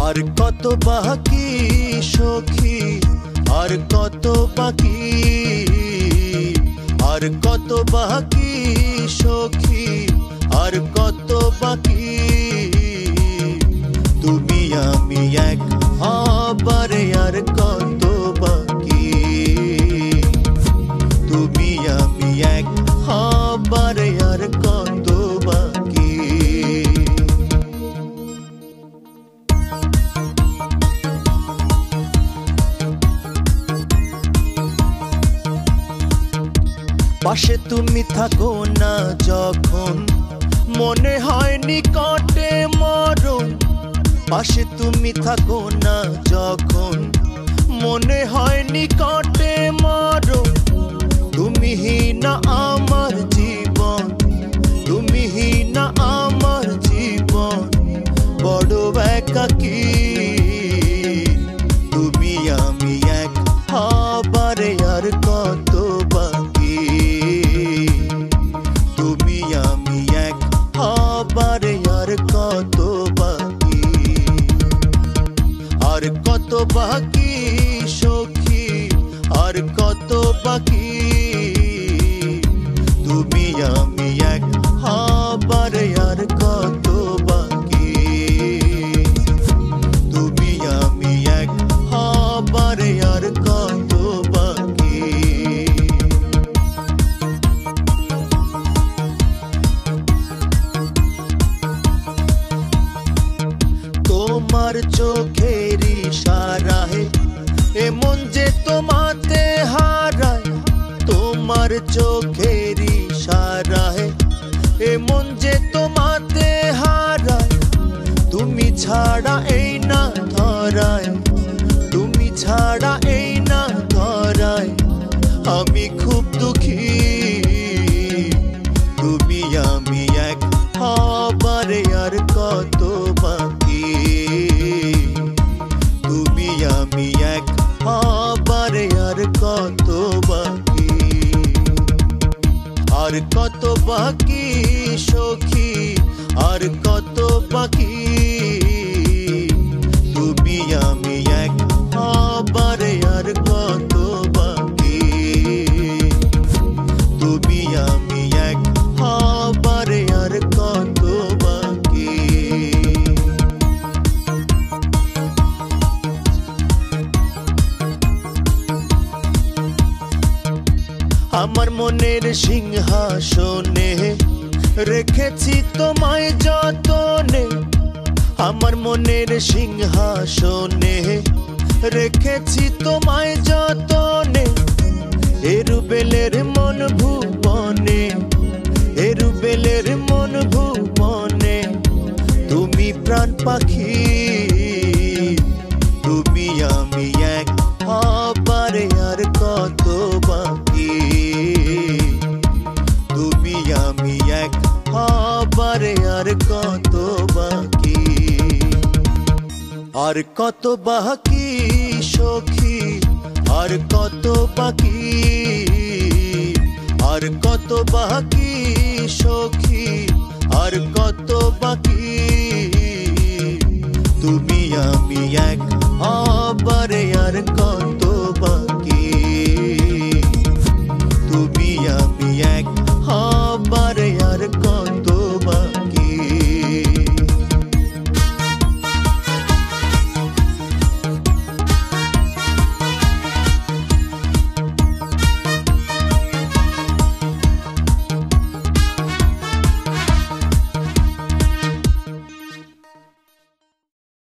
আর কত বাকি সখী, আর কত বাকি, আর কত বাকি সখী, আর কত বাকি। তুমি আমি এক হবারে আর কত বাকি, তুমি আমি এক হবারে আর কত বাকি। পাশে তুমি থাকো না যখন, মনে হয় নিকটে মরণ। পাশে তুমি থাকো না যখন, মনে হয় নিকটে মরণ। তুমি না আমার জীবন, তুমি না আমার জীবন, বড় একাকী। তুমি আমি এক হবারে আর কত বাকি, তুমি আমি এক হবারে আর কত বাকি। আর কত বাকি সখী, আর কত বাকি। তুমি আমি এক হবারে আর কত বাকি, তুমি আমি এক হবারে আর কত বাকি। তোমার চোখের ইশারায় এমন যে তোমাতে হারায়, তোমার চোখের ইশারায় এমন যে তোমাতে হারায়। তুমি ছাড়া এই না ধরায়, তুমি ছাড়া এই না ধরায়, আমি খুব দুঃখী। তুমি আমি এক হবারে আর কত বাকি, তুমি আমি এক হবারে আর কত বাকি। আর কত বাকি সখী, আর কত বাকি। তুমি আমি এক হবারে আর কত বাকি, তুমি আমি এক হবারে আর কত বাকি। আমার মনের সিংহাসনে রেখেছি তোমায় যতনে, আমার মনের সিংহাসনে রেখেছি তোমায় যতনে। এরুবেলের মন ভুবনে, এরুবেলের মন ভুবনে, তুমি প্রাণ পাখি। তুমি আমি এক হবারে আর কত বাকি, তুমি আমি এক হবারে আর কত বাকি। আর কত বাকি সখী, আর কত বাকি, আর কত বাকি সখী, আর কত বাকি। তুমি আমি এক